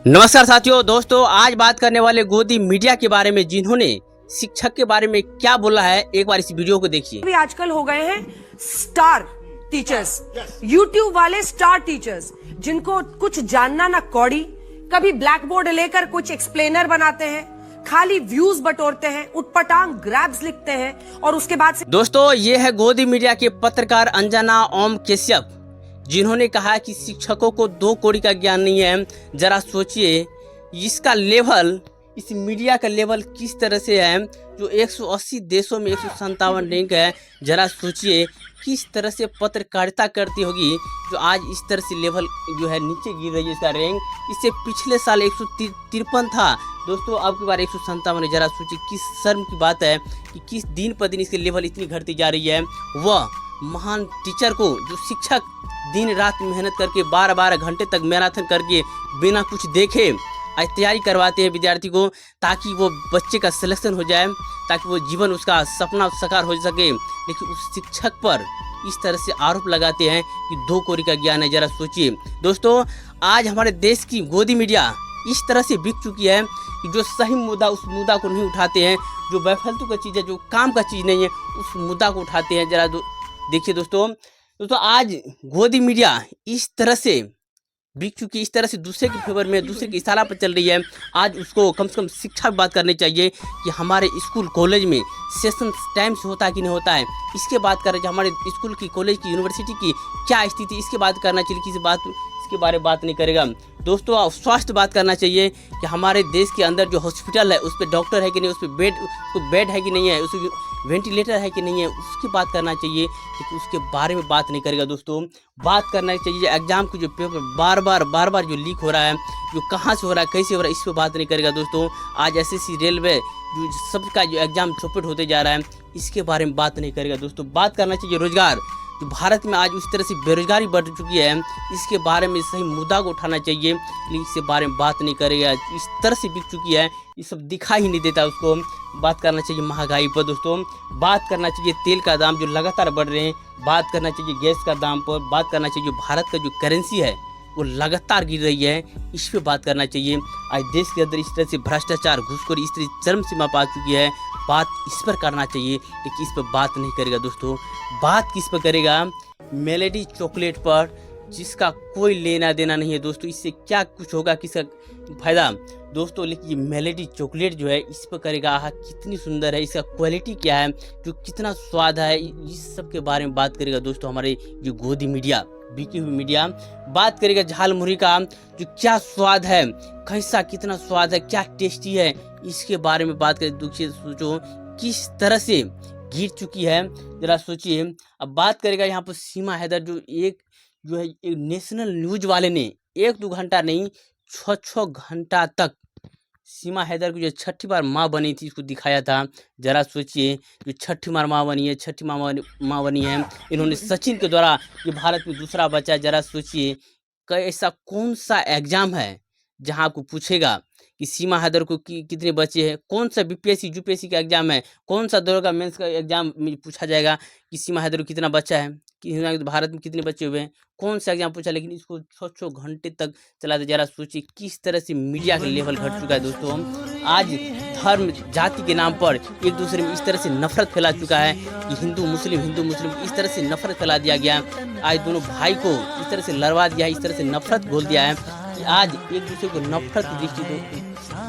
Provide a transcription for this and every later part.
नमस्कार साथियों दोस्तों, आज बात करने वाले गोदी मीडिया के बारे में, जिन्होंने शिक्षक के बारे में क्या बोला है। एक बार इस वीडियो को देखिए। भी आजकल हो गए हैं स्टार टीचर्स, यूट्यूब वाले स्टार टीचर्स, जिनको कुछ जानना ना कौड़ी, कभी ब्लैक बोर्ड लेकर कुछ एक्सप्लेनर बनाते हैं, खाली व्यूज बटोरते हैं, उटपटांग ग्रैब्स लिखते हैं और उसके बाद से दोस्तों ये है गोदी मीडिया के पत्रकार अंजना ओम कश्यप, जिन्होंने कहा कि शिक्षकों को 2 कौड़ी का ज्ञान नहीं है। जरा सोचिए इसका लेवल, इस मीडिया का लेवल किस तरह से है। जो 180 देशों में 157 रैंक है, जरा सोचिए किस तरह से पत्रकारिता करती होगी जो आज इस तरह से लेवल जो है नीचे गिर रही है इसका रैंक। इससे पिछले साल 153 था दोस्तों, अब की बार 157 है। जरा सोचिए किस शर्म की बात है कि किस दिन पर दिन इसकी लेवल इतनी घटती जा रही है। वह महान टीचर को, जो शिक्षक दिन रात मेहनत करके 12-12 घंटे तक मैराथन करके बिना कुछ देखे आज तैयारी करवाते हैं विद्यार्थी को, ताकि वो बच्चे का सिलेक्शन हो जाए, ताकि वो जीवन उसका सपना साकार हो सके। लेकिन उस शिक्षक पर इस तरह से आरोप लगाते हैं कि 2 कौड़ी का ज्ञान है। जरा सोचिए दोस्तों, आज हमारे देश की गोदी मीडिया इस तरह से बिक चुकी है कि जो सही मुद्दा, उस मुद्दा को नहीं उठाते हैं। जो बेफालतू का चीज़ है, जो काम का चीज़ नहीं है, उस मुद्दा को उठाते हैं। जरा देखिए दोस्तों, आज गोदी मीडिया इस तरह से बिक चुकी है, इस तरह से दूसरे के फेवर में, दूसरे के इशारा पर चल रही है। आज उसको कम से कम शिक्षा की बात करनी चाहिए कि हमारे स्कूल कॉलेज में सेशन टाइम से होता है कि नहीं होता है। इसके बात करें कि हमारे स्कूल की, कॉलेज की, यूनिवर्सिटी की क्या स्थिति, इसके बात करना चाहिए। किसी बात इसके बारे में बात नहीं करेगा दोस्तों। स्वास्थ्य बात करना चाहिए कि हमारे देश के अंदर जो हॉस्पिटल है उस पर डॉक्टर है कि नहीं, उस पर बेड है कि नहीं है, उस वेंटिलेटर है कि नहीं है, उसकी बात करना चाहिए। लेकिन उसके बारे में बात नहीं करेगा दोस्तों। बात करना चाहिए एग्जाम के जो पेपर बार बार जो लीक हो रहा है, जो कहाँ से हो रहा है, कैसे हो रहा है, इस पर बात नहीं करेगा दोस्तों। आज एसएससी, रेलवे, जो सबका जो एग्जाम चौपट होते जा रहा है, इसके बारे में बात नहीं करेगा दोस्तों। बात करना चाहिए रोजगार, जो भारत में आज उस तरह से बेरोजगारी बढ़ चुकी है, इसके बारे में सही मुद्दा को उठाना चाहिए। लेकिन इसके बारे में बात नहीं करेगा। इस तरह से बिक चुकी है, ये सब दिखाई ही नहीं देता उसको। बात करना चाहिए महंगाई पर दोस्तों। बात करना चाहिए तेल का दाम जो लगातार बढ़ रहे हैं। बात करना चाहिए गैस का दाम पर। बात करना चाहिए जो भारत का जो करेंसी है वो लगातार गिर रही है, इस पर बात करना चाहिए। आज देश के अंदर इस तरह से भ्रष्टाचार, घूसखोरी इस तरह चरम सीमा पा चुकी है, बात इस पर करना चाहिए। लेकिन इस पर बात नहीं करेगा दोस्तों। बात किस पर करेगा? मेलेडी चॉकलेट पर, जिसका कोई लेना देना नहीं है दोस्तों। इससे क्या कुछ होगा, किसका फायदा दोस्तों। लेकिन ये मेलेडी चॉकलेट जो है, इस पर करेगा। आहा कितनी सुंदर है, इसका क्वालिटी क्या है, जो कितना स्वाद है, इस सब के बारे में बात करेगा दोस्तों। हमारे जो गोदी मीडिया, बिकी हुई मीडिया बात करेगा झाल मुरही का, जो क्या स्वाद है, कैसा कितना स्वाद है, क्या टेस्टी है, इसके बारे में बात करें। देखिए सोचो किस तरह से गिर चुकी है, जरा सोचिए। अब बात करेगा यहाँ पर सीमा हैदर, जो है एक नेशनल न्यूज वाले ने 1-2 घंटा नहीं 6 घंटा तक सीमा हैदर की जो 6ठी बार माँ बनी थी इसको दिखाया था। जरा सोचिए, जो 6ठी बार माँ बनी है, 6ठी माँ बनी है, इन्होंने सचिन के द्वारा ये भारत में दूसरा बच्चा है। जरा सोचिए कि ऐसा कौन सा एग्जाम है जहां आपको पूछेगा कि सीमा हैदर को कितने बच्चे हैं। कौन सा बीपीएससी यूपीएससी का एग्जाम है, कौन सा दौर का मेंस का एग्जाम में पूछा जाएगा कि सीमा हैदर को कितना बच्चा है, कि भारत में कितने बच्चे हुए हैं, कौन सा एग्जाम पूछा। लेकिन इसको 6 घंटे तक चला दे। जरा सोचिए किस तरह से मीडिया का लेवल घट चुका है दोस्तों। आज धर्म जाति के नाम पर एक दूसरे में इस तरह से नफरत फैला चुका है कि हिंदू मुस्लिम इस तरह से नफरत फैला दिया गया। आज दोनों भाई को इस तरह से लड़वा दिया है, इस तरह से नफरत घोल दिया है कि आज एक दूसरे को नफरत की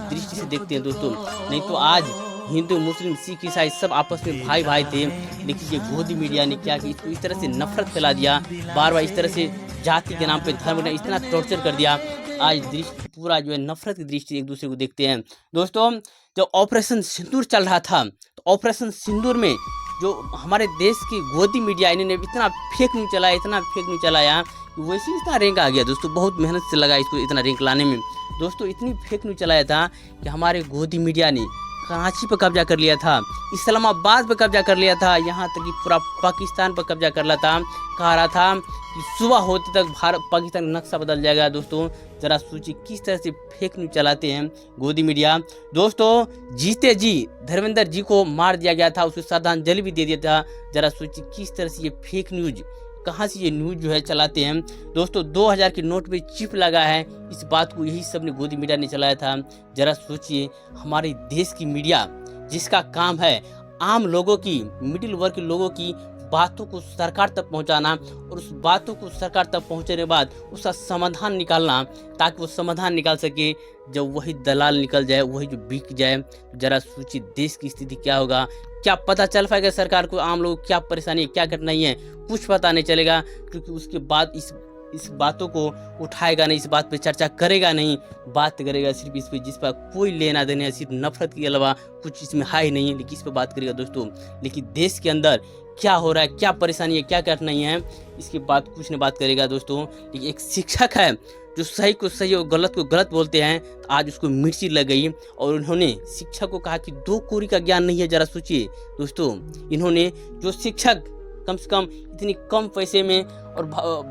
दृष्टि से देखते हैं दोस्तों। नहीं तो आज हिंदू मुस्लिम सिख ईसाई सब आपस में भाई थे। लेकिन ये गोदी मीडिया ने क्या कि इसको इस तरह से नफरत फैला दिया, बार इस तरह से जाति के नाम पे, धर्म ने इतना टॉर्चर कर दिया। आज दृष्टि पूरा जो है नफरत की दृष्टि एक दूसरे को देखते हैं दोस्तों। जब ऑपरेशन सिंदूर चल रहा था, तो ऑपरेशन सिंदूर में जो हमारे देश की गोदी मीडिया, इन्होंने इतना फेक न्यूज चलाया कि वैसे इतना रैंक आ गया दोस्तों। बहुत मेहनत से लगा इसको इतना रैंक लाने में दोस्तों। इतनी फेक न्यूज चलाया था कि हमारे गोदी मीडिया ने कराची पर कब्जा कर लिया था, इस्लामाबाद पर कब्जा कर लिया था, यहाँ तक कि पूरा पाकिस्तान पर कब्जा कर लिया था। कहा रहा था कि सुबह होते तक भारत पाकिस्तान नक्शा बदल जाएगा दोस्तों। जरा सोचिए किस तरह से फेक न्यूज चलाते हैं गोदी मीडिया दोस्तों। जीते जी धर्मेंद्र जी को मार दिया गया था, उसको श्रद्धांजलि भी दे दिया था। जरा सोचिए किस तरह से ये फेक न्यूज कहाँ से ये न्यूज़ जो है चलाते हैं। दोस्तों 2000 के नोट पे चिप लगा है, इस बात को यही सब ने गोदी मीडिया ने चलाया था। जरा सोचिए, हमारे देश की मीडिया जिसका काम है आम लोगों की, मिडिल वर्ग के लोगों की बातों को सरकार तक पहुंचाना और उस बातों को सरकार तक पहुंचने के बाद उसका समाधान निकालना, ताकि वो समाधान निकाल सके। जब वही दलाल निकल जाए, वही जो बिक जाए, जरा सोचिए देश की स्थिति क्या होगा। क्या पता चल पाएगा सरकार को आम लोगों को क्या परेशानी है, क्या कठिनाई है, कुछ पता नहीं चलेगा, क्योंकि उसके बाद इस बातों को उठाएगा नहीं, इस बात पे चर्चा करेगा नहीं, बात करेगा सिर्फ इस पे जिस पर कोई लेना देना है, सिर्फ नफरत के अलावा कुछ इसमें है ही नहीं है, लेकिन इस पर बात करेगा दोस्तों। लेकिन देश के अंदर क्या हो रहा है, क्या परेशानी है, क्या कठिनाई है, इसकी बात कुछ नहीं बात करेगा दोस्तों। लेकिन एक शिक्षक है जो सही को सही और गलत को गलत बोलते हैं, तो आज उसको मिर्ची लग गई और उन्होंने शिक्षक को कहा कि 2 कौड़ी का ज्ञान नहीं है। जरा सोचिए दोस्तों, इन्होंने जो शिक्षक कम से कम इतनी कम पैसे में और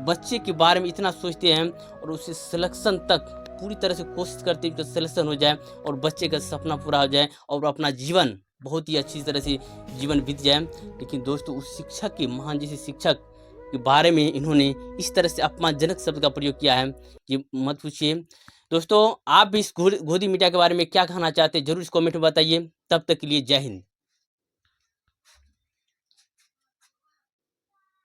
बच्चे के बारे में इतना सोचते हैं और उसे सिलेक्शन तक पूरी तरह से कोशिश करते हैं कि सिलेक्शन हो जाए और बच्चे का सपना पूरा हो जाए और अपना जीवन बहुत ही अच्छी तरह से जीवन बीत जाए। लेकिन दोस्तों उस शिक्षक के, महान जैसे शिक्षक के बारे में इन्होंने इस तरह से अपमानजनक शब्द का प्रयोग किया है कि मत पूछिए। दोस्तों आप भी इस गोदी मीडिया के बारे में क्या कहना चाहते हैं, जरूर इस कमेंट में बताइए। तब तक के लिए जय हिंद।